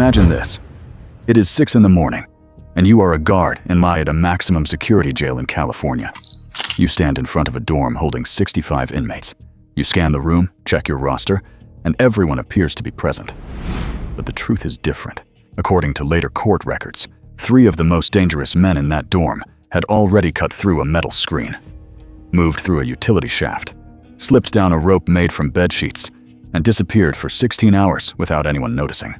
Imagine this. It is 6 in the morning, and you are a guard at a maximum security jail in California. You stand in front of a dorm holding 65 inmates. You scan the room, check your roster, and everyone appears to be present. But the truth is different. According to later court records, 3 of the most dangerous men in that dorm had already cut through a metal screen, moved through a utility shaft, slipped down a rope made from bed sheets, and disappeared for 16 hours without anyone noticing.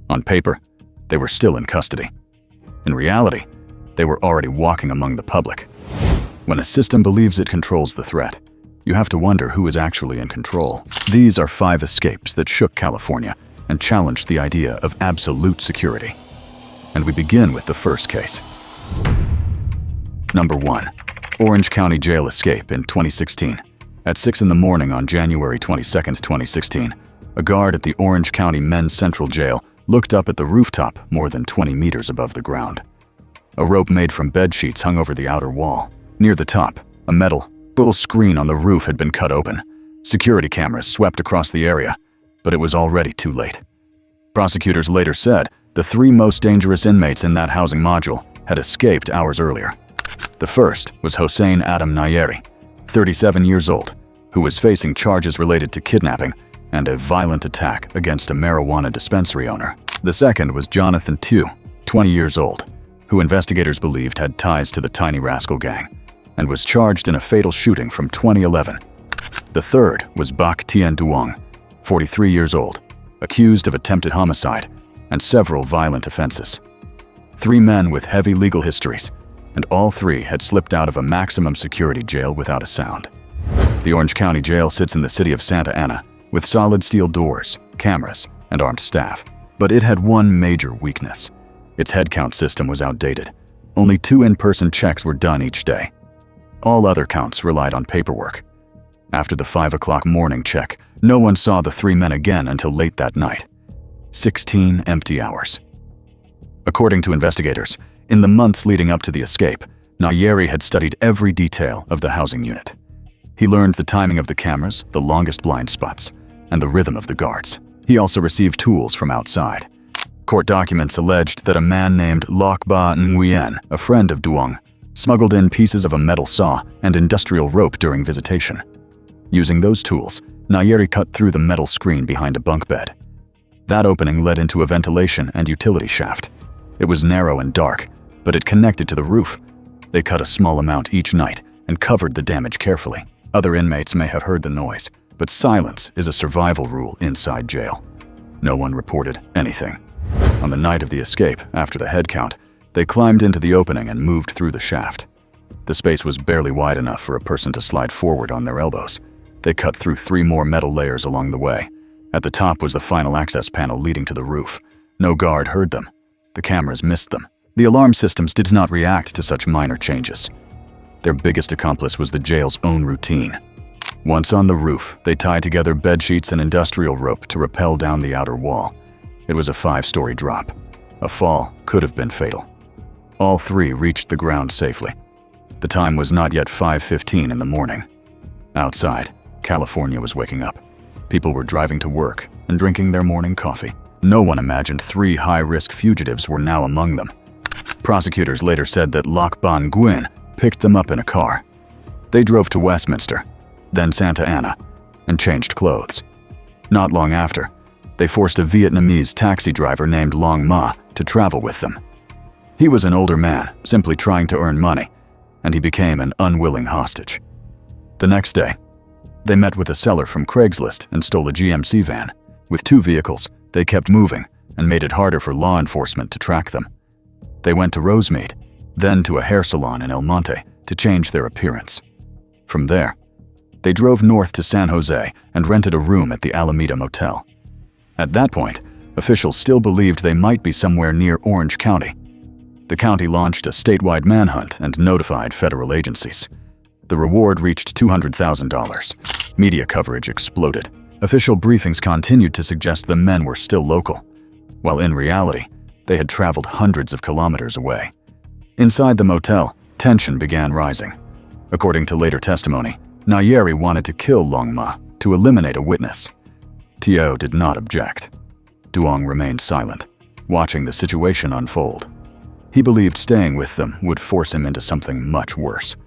On paper, they were still in custody. In reality, they were already walking among the public. When a system believes it controls the threat, you have to wonder who is actually in control. These are 5 escapes that shook California and challenged the idea of absolute security. And we begin with the first case. Number 1. Orange County Jail escape in 2016. At 6 in the morning on January 22, 2016, a guard at the Orange County Men's Central Jail looked up at the rooftop more than 20 meters above the ground. A rope made from bed sheets hung over the outer wall. Near the top, a metal screen on the roof had been cut open. Security cameras swept across the area, but it was already too late. Prosecutors later said the 3 most dangerous inmates in that housing module had escaped hours earlier. The first was Hossein Adam Nayeri, 37 years old, who was facing charges related to kidnapping and a violent attack against a marijuana dispensary owner. The second was Jonathan Tu, 20 years old, who investigators believed had ties to the Tiny Rascal gang and was charged in a fatal shooting from 2011. The third was Bak Tien Duong, 43 years old, accused of attempted homicide and several violent offenses. 3 men with heavy legal histories, and all 3 had slipped out of a maximum security jail without a sound. The Orange County Jail sits in the city of Santa Ana, with solid steel doors, cameras, and armed staff. But it had one major weakness. Its head count system was outdated. Only 2 in-person checks were done each day. All other counts relied on paperwork. After the 5 o'clock morning check, no one saw the 3 men again until late that night. 16 empty hours. According to investigators, in the months leading up to the escape, Nayeri had studied every detail of the housing unit. He learned the timing of the cameras, the longest blind spots, and the rhythm of the guards. He also received tools from outside. Court documents alleged that a man named Loc Ba Nguyen, a friend of Duong, smuggled in pieces of a metal saw and industrial rope during visitation. Using those tools, Nayeri cut through the metal screen behind a bunk bed. That opening led into a ventilation and utility shaft. It was narrow and dark, but it connected to the roof. They cut a small amount each night and covered the damage carefully. Other inmates may have heard the noise, but silence is a survival rule inside jail. No one reported anything. On the night of the escape, after the head count, they climbed into the opening and moved through the shaft. The space was barely wide enough for a person to slide forward on their elbows. They cut through 3 more metal layers along the way. At the top was the final access panel leading to the roof. No guard heard them. The cameras missed them. The alarm systems did not react to such minor changes. Their biggest accomplice was the jail's own routine. Once on the roof, they tied together bed sheets and industrial rope to rappel down the outer wall. It was a 5-story drop. A fall could have been fatal. All 3 reached the ground safely. The time was not yet 5:15 in the morning. Outside, California was waking up. People were driving to work and drinking their morning coffee. No one imagined 3 high-risk fugitives were now among them. Prosecutors later said that Loc Ba Nguyen picked them up in a car. They drove to Westminster, then Santa Ana, and changed clothes. Not long after, they forced a Vietnamese taxi driver named Long Ma to travel with them. He was an older man, simply trying to earn money, and he became an unwilling hostage. The next day, they met with a seller from Craigslist and stole a GMC van. With 2 vehicles, they kept moving and made it harder for law enforcement to track them. They went to Rosemead, then to a hair salon in El Monte to change their appearance. From there, they drove north to San Jose and rented a room at the Alameda Motel. At that point, officials still believed they might be somewhere near Orange County. The county launched a statewide manhunt and notified federal agencies. The reward reached $200,000. Media coverage exploded. Official briefings continued to suggest the men were still local, while in reality, they had traveled hundreds of kilometers away. Inside the motel, tension began rising. According to later testimony, Nayeri wanted to kill Long Ma to eliminate a witness. Tio did not object. Duong remained silent, watching the situation unfold. He believed staying with them would force him into something much worse.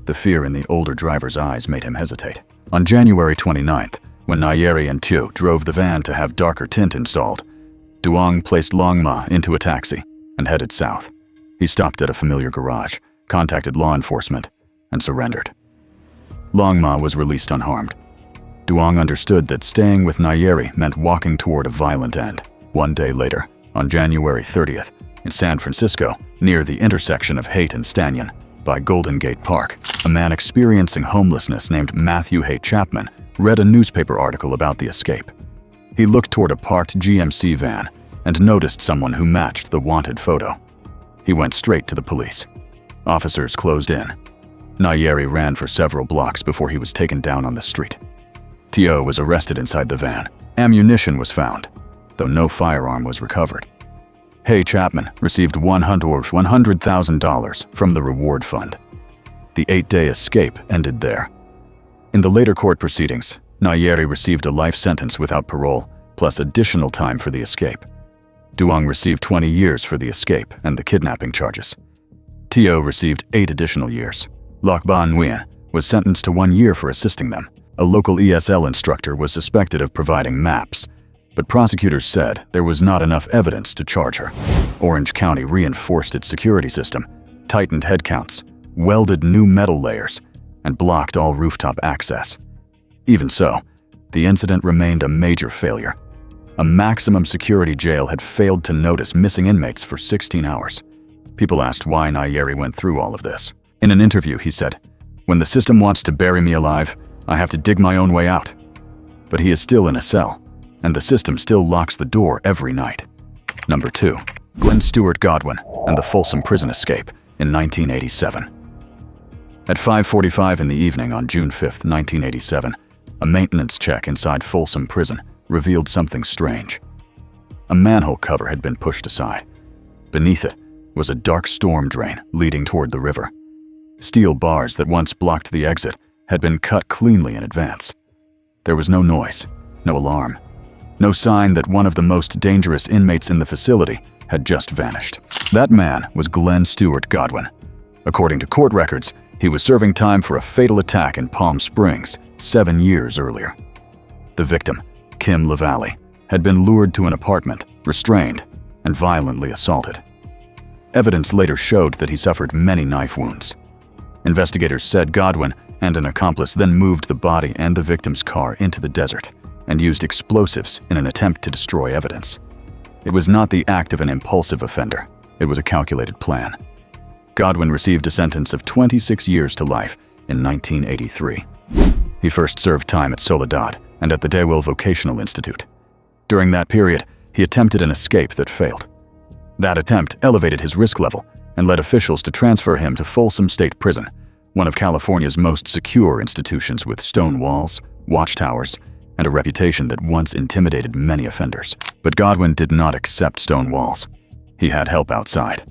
The fear in the older driver's eyes made him hesitate. On January 29th, when Nayeri and Thieu drove the van to have darker tint installed, Duong placed Long Ma into a taxi and headed south. He stopped at a familiar garage, contacted law enforcement, and surrendered. Long Ma was released unharmed. Duong understood that staying with Nayeri meant walking toward a violent end. One day later, on January 30th, in San Francisco, near the intersection of Haight and Stanyon, by Golden Gate Park, a man experiencing homelessness named Matthew Hay Chapman read a newspaper article about the escape. He looked toward a parked GMC van and noticed someone who matched the wanted photo. He went straight to the police. Officers closed in. Nayeri ran for several blocks before he was taken down on the street. Thieu was arrested inside the van. Ammunition was found, though no firearm was recovered. Hay Chapman received $100,000 from the reward fund. The 8-day escape ended there. In the later court proceedings, Nayeri received a life sentence without parole, plus additional time for the escape. Duong received 20 years for the escape and the kidnapping charges. Thieu received 8 additional years. Loc Ba Nguyen was sentenced to 1 year for assisting them. A local ESL instructor was suspected of providing maps, but prosecutors said there was not enough evidence to charge her. Orange County reinforced its security system, tightened head counts, welded new metal layers, and blocked all rooftop access. Even so, the incident remained a major failure. A maximum security jail had failed to notice missing inmates for 16 hours. People asked why Nayeri went through all of this. In an interview, he said, "When the system wants to bury me alive, I have to dig my own way out." But he is still in a cell, and the system still locks the door every night. Number 2. Glenn Stewart Godwin and the Folsom Prison escape in 1987. At 5:45 in the evening on June 5, 1987, a maintenance check inside Folsom Prison revealed something strange. A manhole cover had been pushed aside. Beneath it was a dark storm drain leading toward the river. Steel bars that once blocked the exit had been cut cleanly in advance. There was no noise, no alarm, no sign that one of the most dangerous inmates in the facility had just vanished. That man was Glenn Stewart Godwin. According to court records, he was serving time for a fatal attack in Palm Springs 7 years earlier. The victim, Kim LaValle, had been lured to an apartment, restrained, and violently assaulted. Evidence later showed that he suffered many knife wounds. Investigators said Godwin and an accomplice then moved the body and the victim's car into the desert and used explosives in an attempt to destroy evidence. It was not the act of an impulsive offender. It was a calculated plan. Godwin received a sentence of 26 years to life in 1983. He first served time at Soledad and at the DeWill Vocational Institute. During that period, he attempted an escape that failed. That attempt elevated his risk level and led officials to transfer him to Folsom State Prison, one of California's most secure institutions with stone walls, watchtowers, and a reputation that once intimidated many offenders. But Godwin did not accept stone walls. He had help outside.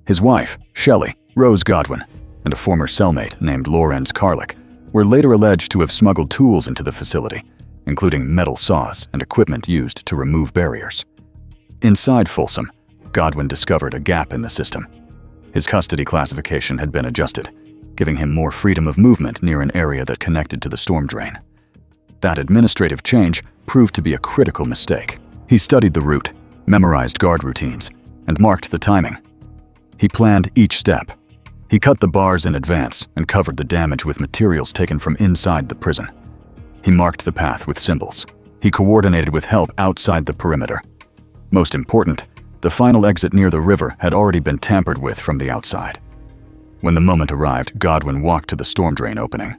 His wife, Shelley Rose Godwin, and a former cellmate named Lorenz Karlik were later alleged to have smuggled tools into the facility, including metal saws and equipment used to remove barriers. Inside Folsom, Godwin discovered a gap in the system. His custody classification had been adjusted, giving him more freedom of movement near an area that connected to the storm drain. That administrative change proved to be a critical mistake. He studied the route, memorized guard routines, and marked the timing. He planned each step. He cut the bars in advance and covered the damage with materials taken from inside the prison. He marked the path with symbols. He coordinated with help outside the perimeter. Most important, the final exit near the river had already been tampered with from the outside. When the moment arrived, Godwin walked to the storm drain opening.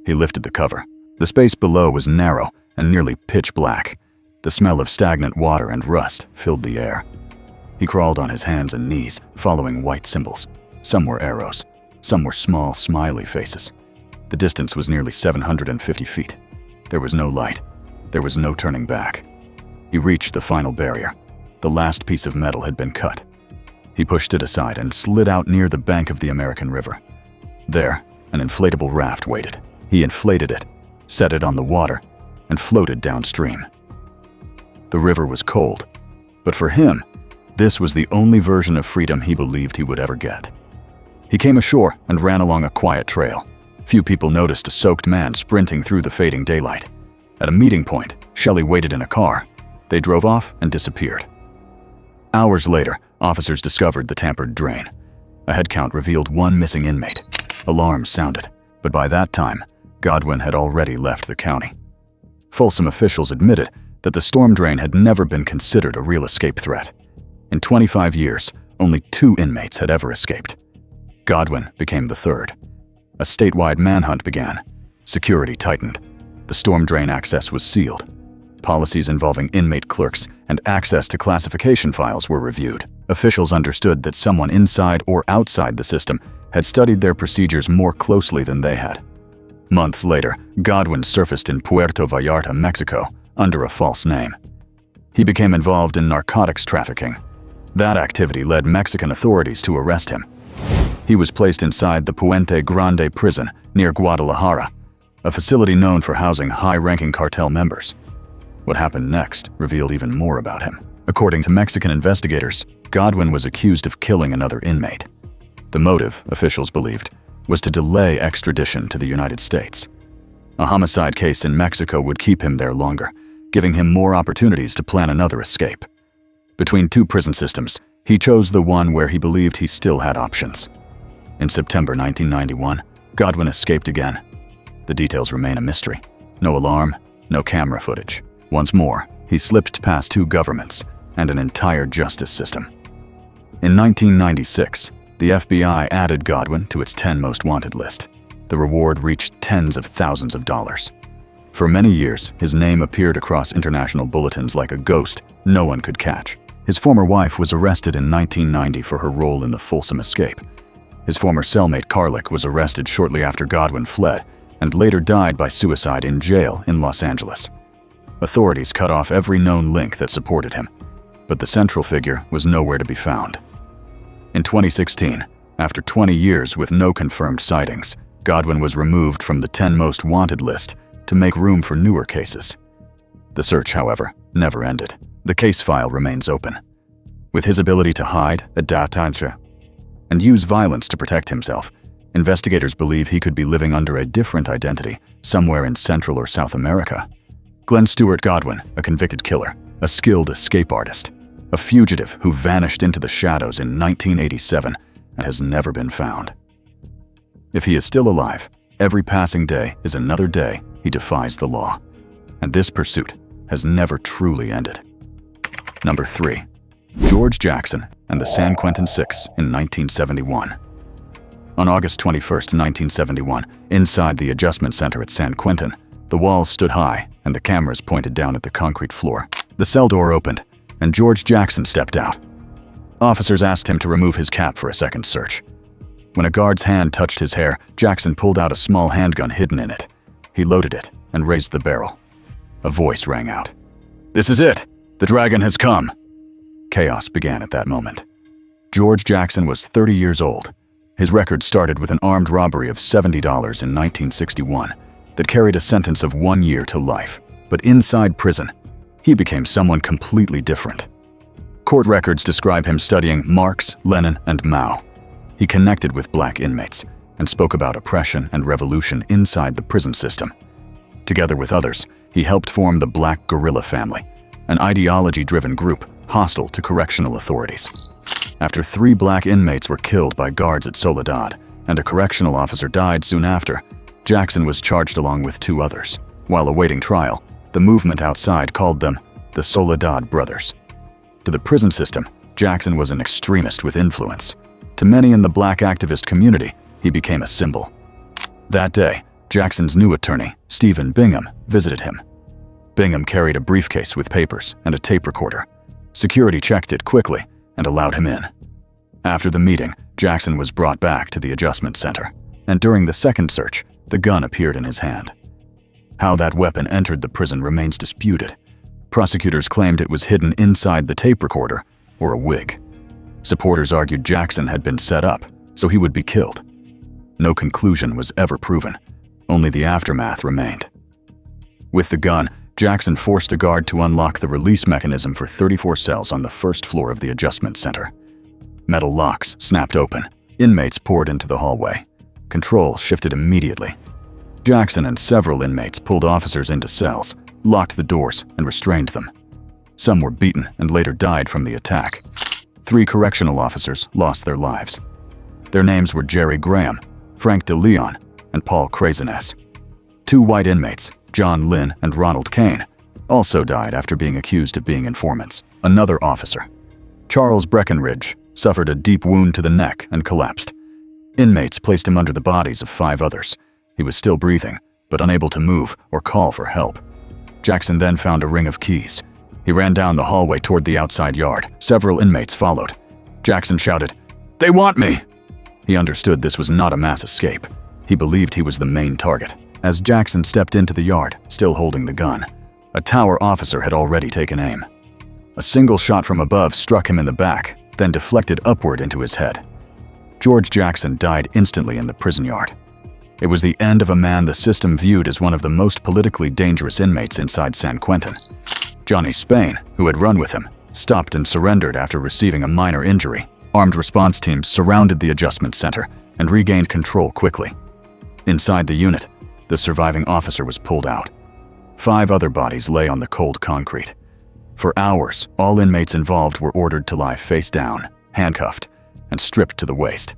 He lifted the cover. The space below was narrow and nearly pitch black. The smell of stagnant water and rust filled the air. He crawled on his hands and knees, following white symbols. Some were arrows, some were small, smiley faces. The distance was nearly 750 feet. There was no light. There was no turning back. He reached the final barrier. The last piece of metal had been cut. He pushed it aside and slid out near the bank of the American River. There, an inflatable raft waited. He inflated it, set it on the water, and floated downstream. The river was cold, but for him, This was the only version of freedom he believed he would ever get. He came ashore and ran along a quiet trail. Few people noticed a soaked man sprinting through the fading daylight. At a meeting point, Shelley waited in a car. They drove off and disappeared. Hours later, officers discovered the tampered drain. A head count revealed one missing inmate. Alarms sounded, but by that time, Godwin had already left the county. Folsom officials admitted that the storm drain had never been considered a real escape threat. In 25 years, only 2 inmates had ever escaped. Godwin became the third. A statewide manhunt began. Security tightened. The storm drain access was sealed. Policies involving inmate clerks and access to classification files were reviewed. Officials understood that someone inside or outside the system had studied their procedures more closely than they had. Months later, Godwin surfaced in Puerto Vallarta, Mexico, under a false name. He became involved in narcotics trafficking. That activity led Mexican authorities to arrest him. He was placed inside the Puente Grande prison near Guadalajara, a facility known for housing high-ranking cartel members. What happened next revealed even more about him. According to Mexican investigators, Godwin was accused of killing another inmate. The motive, officials believed, was to delay extradition to the United States. A homicide case in Mexico would keep him there longer, giving him more opportunities to plan another escape. Between 2 prison systems, he chose the one where he believed he still had options. In September 1991, Godwin escaped again. The details remain a mystery. No alarm, no camera footage. Once more, he slipped past 2 governments and an entire justice system. In 1996, the FBI added Godwin to its 10 most wanted list. The reward reached tens of thousands of dollars. For many years, his name appeared across international bulletins like a ghost no one could catch. His former wife was arrested in 1990 for her role in the Folsom escape. His former cellmate Carlick was arrested shortly after Godwin fled and later died by suicide in jail in Los Angeles. Authorities cut off every known link that supported him, but the central figure was nowhere to be found. In 2016, after 20 years with no confirmed sightings, Godwin was removed from the 10 most wanted list to make room for newer cases. The search, however, never ended. The case file remains open. With his ability to hide, adapt, and use violence to protect himself, investigators believe he could be living under a different identity somewhere in Central or South America. Glenn Stewart Godwin, a convicted killer, a skilled escape artist, a fugitive who vanished into the shadows in 1987 and has never been found. If he is still alive, every passing day is another day he defies the law, and this pursuit has never truly ended. Number 3. George Jackson and the San Quentin Six in 1971. On August 21, 1971, inside the adjustment center at San Quentin, the walls stood high and the cameras pointed down at the concrete floor. The cell door opened, and George Jackson stepped out. Officers asked him to remove his cap for a second search. When a guard's hand touched his hair, Jackson pulled out a small handgun hidden in it. He loaded it and raised the barrel. A voice rang out. "This is it! The dragon has come!" Chaos began at that moment. George Jackson was 30 years old. His record started with an armed robbery of $70 in 1961 that carried a sentence of 1 year to life. But inside prison, he became someone completely different. Court records describe him studying Marx, Lenin, and Mao. He connected with black inmates and spoke about oppression and revolution inside the prison system. Together with others, he helped form the Black Guerrilla Family, an ideology-driven group hostile to correctional authorities. After 3 black inmates were killed by guards at Soledad, and a correctional officer died soon after, Jackson was charged along with 2 others. While awaiting trial, the movement outside called them the Soledad Brothers. To the prison system, Jackson was an extremist with influence. To many in the black activist community, he became a symbol. That day, Jackson's new attorney, Stephen Bingham, visited him. Bingham carried a briefcase with papers and a tape recorder. Security checked it quickly and allowed him in. After the meeting, Jackson was brought back to the adjustment center, and during the second search, the gun appeared in his hand. How that weapon entered the prison remains disputed. Prosecutors claimed it was hidden inside the tape recorder or a wig. Supporters argued Jackson had been set up, so he would be killed. No conclusion was ever proven. Only the aftermath remained. With the gun, Jackson forced a guard to unlock the release mechanism for 34 cells on the first floor of the adjustment center. Metal locks snapped open. Inmates poured into the hallway. Control shifted immediately. Jackson and several inmates pulled officers into cells, locked the doors, and restrained them. Some were beaten and later died from the attack. 3 correctional officers lost their lives. Their names were Jerry Graham, Frank DeLeon, and Paul Craziness. 2 white inmates, John Lynn and Ronald Kane, also died after being accused of being informants. Another officer, Charles Breckenridge, suffered a deep wound to the neck and collapsed. Inmates placed him under the bodies of 5 others. He was still breathing, but unable to move or call for help. Jackson then found a ring of keys. He ran down the hallway toward the outside yard. Several inmates followed. Jackson shouted, "They want me!" He understood this was not a mass escape. He believed he was the main target. As Jackson stepped into the yard, still holding the gun, a tower officer had already taken aim. A single shot from above struck him in the back, then deflected upward into his head. George Jackson died instantly in the prison yard. It was the end of a man the system viewed as one of the most politically dangerous inmates inside San Quentin. Johnny Spain, who had run with him, stopped and surrendered after receiving a minor injury. Armed response teams surrounded the adjustment center and regained control quickly. Inside the unit, the surviving officer was pulled out. 5 other bodies lay on the cold concrete. For hours, all inmates involved were ordered to lie face down, handcuffed, and stripped to the waist.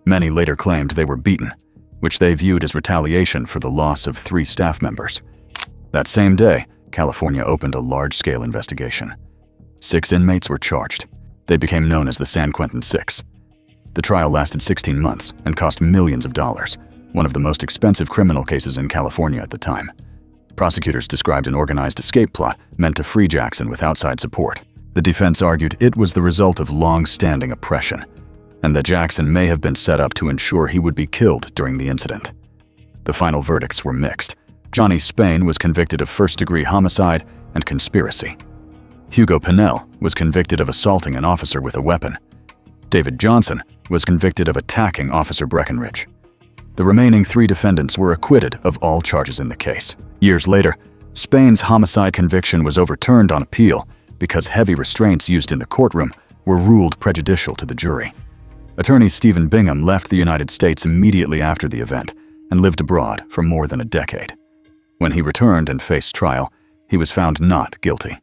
Many later claimed they were beaten, which they viewed as retaliation for the loss of 3 staff members. That same day, California opened a large-scale investigation. 6 inmates were charged. They became known as the San Quentin Six. The trial lasted 16 months and cost millions of dollars, one of the most expensive criminal cases in California at the time. Prosecutors described an organized escape plot meant to free Jackson with outside support. The defense argued it was the result of long-standing oppression, and that Jackson may have been set up to ensure he would be killed during the incident. The final verdicts were mixed. Johnny Spain was convicted of first-degree homicide and conspiracy. Hugo Pinnell was convicted of assaulting an officer with a weapon. David Johnson was convicted of attacking Officer Breckenridge. The remaining 3 defendants were acquitted of all charges in the case. Years later, Spain's homicide conviction was overturned on appeal because heavy restraints used in the courtroom were ruled prejudicial to the jury. Attorney Stephen Bingham left the United States immediately after the event and lived abroad for more than a decade. When he returned and faced trial, he was found not guilty.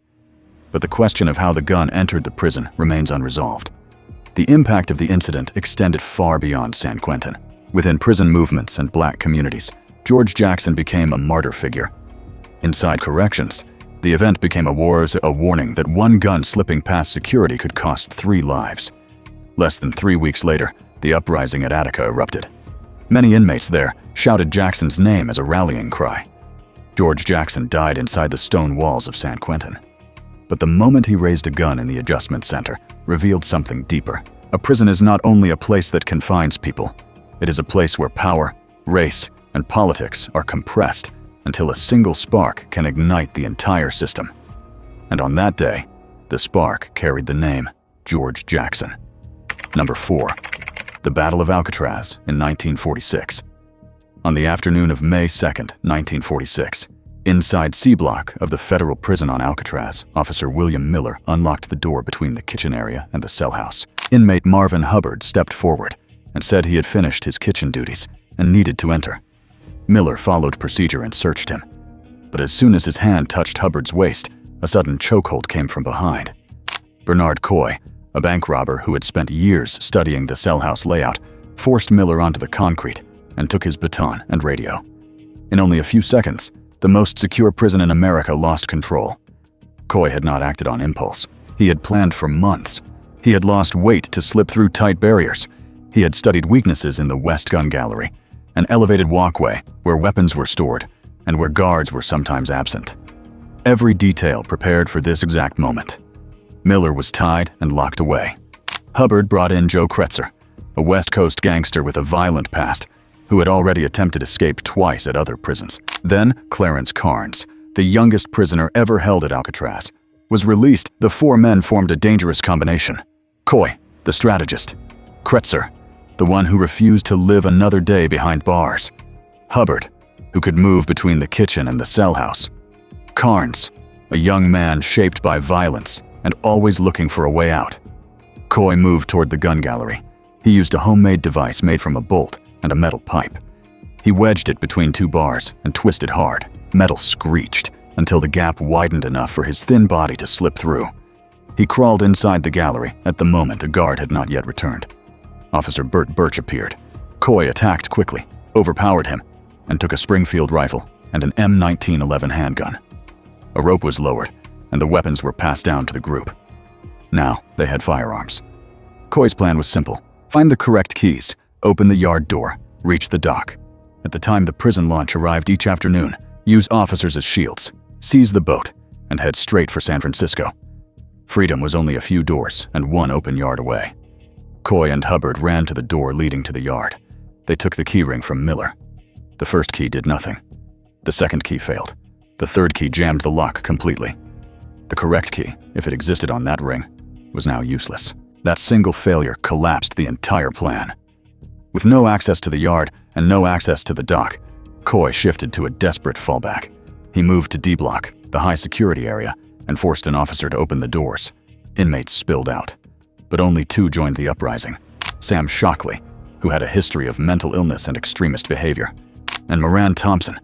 But the question of how the gun entered the prison remains unresolved. The impact of the incident extended far beyond San Quentin. Within prison movements and black communities, George Jackson became a martyr figure. Inside corrections, the event became a warning that one gun slipping past security could cost 3 lives. Less than 3 weeks later, the uprising at Attica erupted. Many inmates there shouted Jackson's name as a rallying cry. George Jackson died inside the stone walls of San Quentin. But the moment he raised a gun in the adjustment center revealed something deeper. A prison is not only a place that confines people, it is a place where power, race, and politics are compressed until a single spark can ignite the entire system. And on that day, the spark carried the name George Jackson. Number 4. The Battle of Alcatraz in 1946. On the afternoon of May 2nd, 1946, inside C block of the federal prison on Alcatraz, Officer William Miller unlocked the door between the kitchen area and the cell house. Inmate Marvin Hubbard stepped forward and said he had finished his kitchen duties and needed to enter. Miller followed procedure and searched him. But as soon as his hand touched Hubbard's waist, a sudden chokehold came from behind. Bernard Coy, a bank robber who had spent years studying the cell house layout, forced Miller onto the concrete and took his baton and radio. In only a few seconds, the most secure prison in America lost control. Coy had not acted on impulse. He had planned for months. He had lost weight to slip through tight barriers. He had studied weaknesses in the West Gun Gallery, an elevated walkway where weapons were stored and where guards were sometimes absent. Every detail prepared for this exact moment. Miller was tied and locked away. Hubbard brought in Joe Kretzer, a West Coast gangster with a violent past who had already attempted escape twice at other prisons. Then Clarence Carnes, the youngest prisoner ever held at Alcatraz, was released. The 4 men formed a dangerous combination. Coy, the strategist. Kretzer, the one who refused to live another day behind bars. Hubbard, who could move between the kitchen and the cell house. Carnes, a young man shaped by violence and always looking for a way out. Coy moved toward the gun gallery. He used a homemade device made from a bolt and a metal pipe. He wedged it between two bars and twisted hard. Metal screeched until the gap widened enough for his thin body to slip through. He crawled inside the gallery at the moment a guard had not yet returned. Officer Bert Birch appeared. Coy attacked quickly, overpowered him, and took a Springfield rifle and an M1911 handgun. A rope was lowered, and the weapons were passed down to the group. Now they had firearms. Coy's plan was simple. Find the correct keys, open the yard door, reach the dock. At the time the prison launch arrived each afternoon, use officers as shields, seize the boat, and head straight for San Francisco. Freedom was only a few doors and one open yard away. Coy and Hubbard ran to the door leading to the yard. They took the keyring from Miller. The first key did nothing. The second key failed. The third key jammed the lock completely. The correct key, if it existed on that ring, was now useless. That single failure collapsed the entire plan. With no access to the yard and no access to the dock, Coy shifted to a desperate fallback. He moved to D Block, the high security area, and forced an officer to open the doors. Inmates spilled out, but only two joined the uprising. Sam Shockley, who had a history of mental illness and extremist behavior, and Moran Thompson,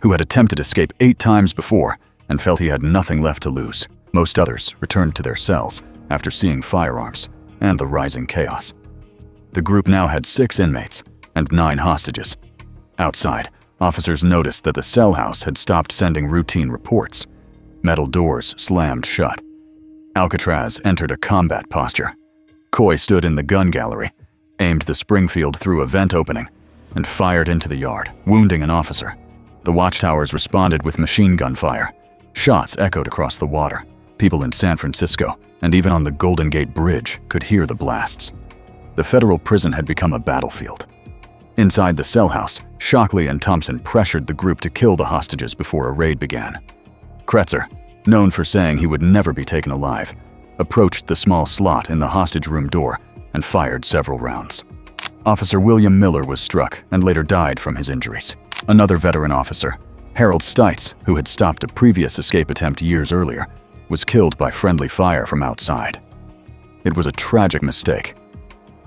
who had attempted escape 8 times before and felt he had nothing left to lose. Most others returned to their cells after seeing firearms and the rising chaos. The group now had 6 inmates and 9 hostages. Outside, officers noticed that the cell house had stopped sending routine reports. Metal doors slammed shut. Alcatraz entered a combat posture. Coy stood in the gun gallery, aimed the Springfield through a vent opening, and fired into the yard, wounding an officer. The watchtowers responded with machine gun fire. Shots echoed across the water. People in San Francisco, and even on the Golden Gate Bridge, could hear the blasts. The federal prison had become a battlefield. Inside the cell house, Shockley and Thompson pressured the group to kill the hostages before a raid began. Kretzer, known for saying he would never be taken alive, approached the small slot in the hostage room door and fired several rounds. Officer William Miller was struck and later died from his injuries. Another veteran officer, Harold Stites, who had stopped a previous escape attempt years earlier, was killed by friendly fire from outside. It was a tragic mistake.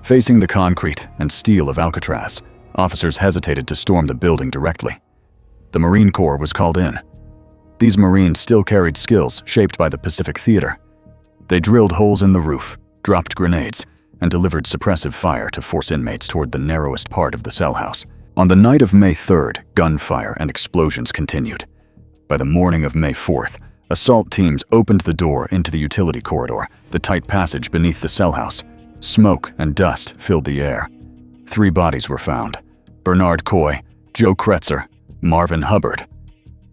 Facing the concrete and steel of Alcatraz, officers hesitated to storm the building directly. The Marine Corps was called in. These Marines still carried skills shaped by the Pacific Theater. They drilled holes in the roof, dropped grenades, and delivered suppressive fire to force inmates toward the narrowest part of the cell house. On the night of May 3rd, gunfire and explosions continued. By the morning of May 4th, assault teams opened the door into the utility corridor, the tight passage beneath the cell house. Smoke and dust filled the air. 3 bodies were found: Bernard Coy, Joe Kretzer, Marvin Hubbard.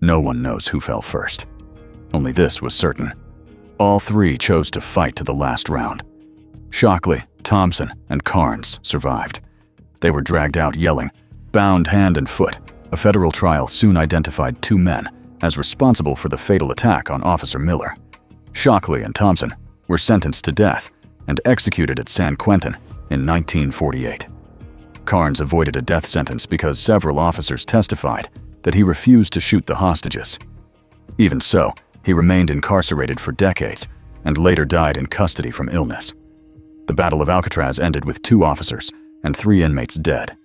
No one knows who fell first. Only this was certain. All 3 chose to fight to the last round. Shockley, Thompson, and Carnes survived. They were dragged out yelling, bound hand and foot. A federal trial soon identified 2 men as responsible for the fatal attack on Officer Miller. Shockley and Thompson were sentenced to death and executed at San Quentin in 1948. Carnes avoided a death sentence because several officers testified that he refused to shoot the hostages. Even so, he remained incarcerated for decades and later died in custody from illness. The Battle of Alcatraz ended with 2 officers and 3 inmates dead,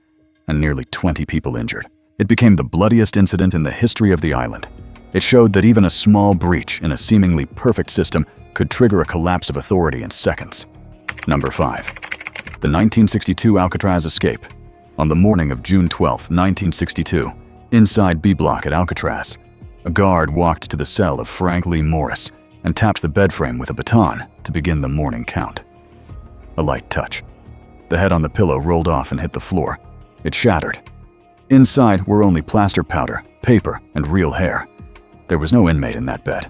and nearly 20 people injured. It became the bloodiest incident in the history of the island. It showed that even a small breach in a seemingly perfect system could trigger a collapse of authority in seconds. Number 5. The 1962 Alcatraz escape. On the morning of June 12, 1962, inside B Block at Alcatraz, a guard walked to the cell of Frank Lee Morris and tapped the bed frame with a baton to begin the morning count. A light touch. The head on the pillow rolled off and hit the floor. It shattered. Inside were only plaster powder, paper, and real hair. There was no inmate in that bed.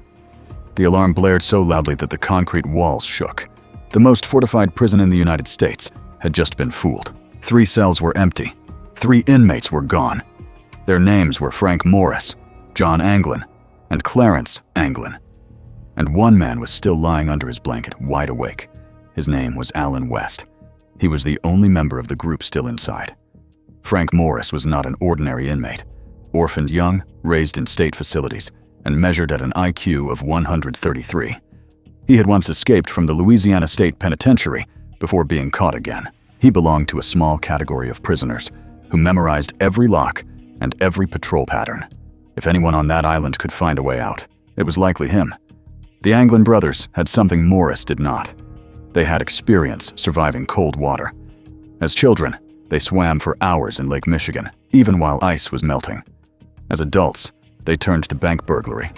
The alarm blared so loudly that the concrete walls shook. The most fortified prison in the United States had just been fooled. 3 cells were empty. 3 inmates were gone. Their names were Frank Morris, John Anglin, and Clarence Anglin. And one man was still lying under his blanket, wide awake. His name was Alan West. He was the only member of the group still inside. Frank Morris was not an ordinary inmate. Orphaned young, raised in state facilities, and measured at an IQ of 133. He had once escaped from the Louisiana State Penitentiary before being caught again. He belonged to a small category of prisoners who memorized every lock and every patrol pattern. If anyone on that island could find a way out, it was likely him. The Anglin brothers had something Morris did not. They had experience surviving cold water. As children, they swam for hours in Lake Michigan, even while ice was melting. As adults, they turned to bank burglary.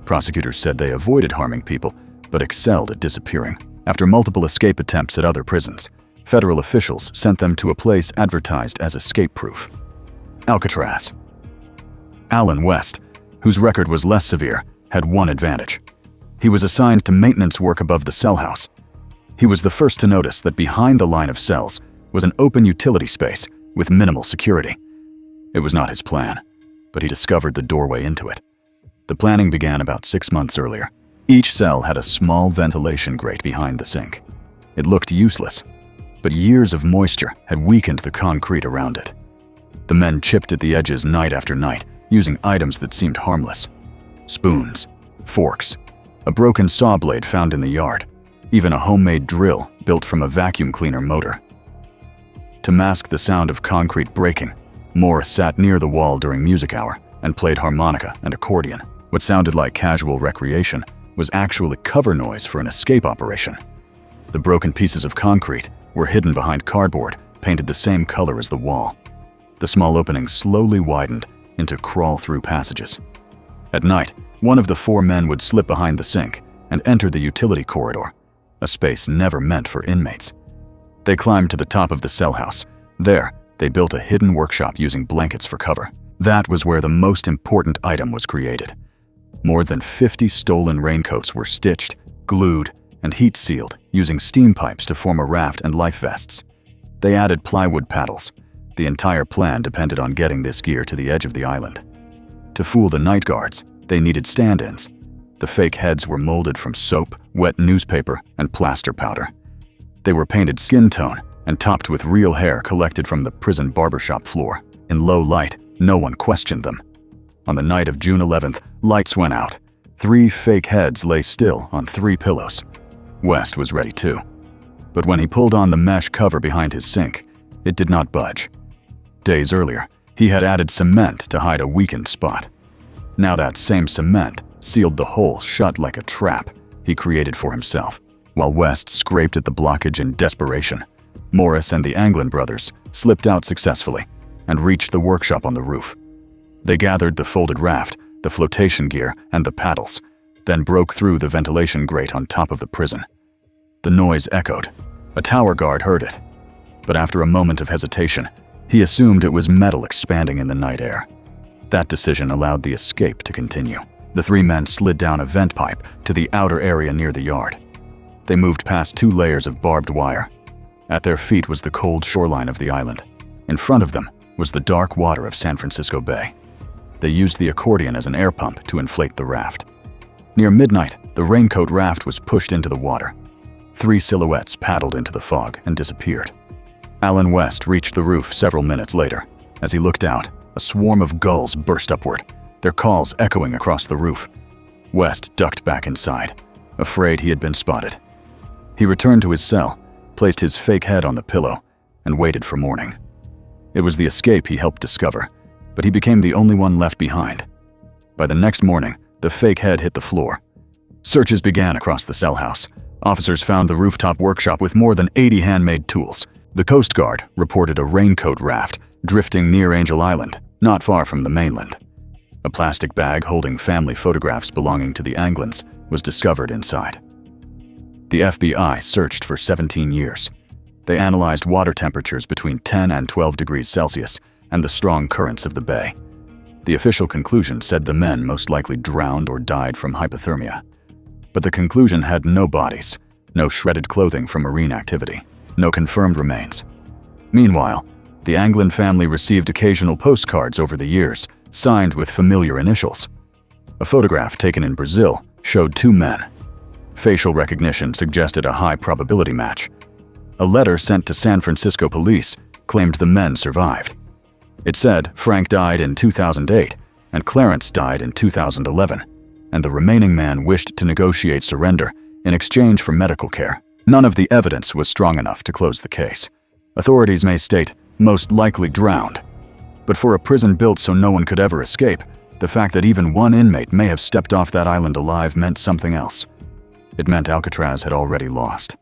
Prosecutors said they avoided harming people, but excelled at disappearing. After multiple escape attempts at other prisons, federal officials sent them to a place advertised as escape-proof: Alcatraz. Allen West, whose record was less severe, had one advantage. He was assigned to maintenance work above the cell house. He was the first to notice that behind the line of cells was an open utility space with minimal security. It was not his plan, but he discovered the doorway into it. The planning began about 6 months earlier. Each cell had a small ventilation grate behind the sink. It looked useless, but years of moisture had weakened the concrete around it. The men chipped at the edges night after night, using items that seemed harmless: spoons, forks, a broken saw blade found in the yard, even a homemade drill built from a vacuum cleaner motor. To mask the sound of concrete breaking, Morris sat near the wall during music hour and played harmonica and accordion. What sounded like casual recreation was actually cover noise for an escape operation. The broken pieces of concrete were hidden behind cardboard painted the same color as the wall. The small openings slowly widened into crawl-through passages. At night, one of the 4 men would slip behind the sink and enter the utility corridor, a space never meant for inmates. They climbed to the top of the cell house. There, they built a hidden workshop using blankets for cover. That was where the most important item was created. More than 50 stolen raincoats were stitched, glued, and heat-sealed using steam pipes to form a raft and life vests. They added plywood paddles. The entire plan depended on getting this gear to the edge of the island. To fool the night guards, they needed stand-ins. The fake heads were molded from soap, wet newspaper, and plaster powder. They were painted skin tone and topped with real hair collected from the prison barbershop floor. In low light, no one questioned them. On the night of June 11th, lights went out. 3 fake heads lay still on 3 pillows. West was ready too. But when he pulled on the mesh cover behind his sink, it did not budge. Days earlier, he had added cement to hide a weakened spot. Now that same cement sealed the hole shut like a trap he created for himself. While West scraped at the blockage in desperation, Morris and the Anglin brothers slipped out successfully and reached the workshop on the roof. They gathered the folded raft, the flotation gear, and the paddles, then broke through the ventilation grate on top of the prison. The noise echoed. A tower guard heard it, but after a moment of hesitation, he assumed it was metal expanding in the night air. That decision allowed the escape to continue. The 3 men slid down a vent pipe to the outer area near the yard. They moved past 2 layers of barbed wire. At their feet was the cold shoreline of the island. In front of them was the dark water of San Francisco Bay. They used the accordion as an air pump to inflate the raft. Near midnight, the raincoat raft was pushed into the water. 3 silhouettes paddled into the fog and disappeared. Allen West reached the roof several minutes later. As he looked out, a swarm of gulls burst upward, their calls echoing across the roof. West ducked back inside, afraid he had been spotted. He returned to his cell, placed his fake head on the pillow, and waited for morning. It was the escape he helped discover, but he became the only one left behind. By the next morning, the fake head hit the floor. Searches began across the cell house. Officers found the rooftop workshop with more than 80 handmade tools. The Coast Guard reported a raincoat raft drifting near Angel Island, not far from the mainland. A plastic bag holding family photographs belonging to the Anglins was discovered inside. The FBI searched for 17 years. They analyzed water temperatures between 10 and 12 degrees Celsius and the strong currents of the bay. The official conclusion said the men most likely drowned or died from hypothermia. But the conclusion had no bodies, no shredded clothing from marine activity, no confirmed remains. Meanwhile, the Anglin family received occasional postcards over the years, signed with familiar initials. A photograph taken in Brazil showed 2 men. Facial recognition suggested a high probability match. A letter sent to San Francisco police claimed the men survived. It said Frank died in 2008 and Clarence died in 2011. and the remaining man wished to negotiate surrender in exchange for medical care. None of the evidence was strong enough to close the case. Authorities may state, most likely drowned. But for a prison built so no one could ever escape, the fact that even one inmate may have stepped off that island alive meant something else. It meant Alcatraz had already lost.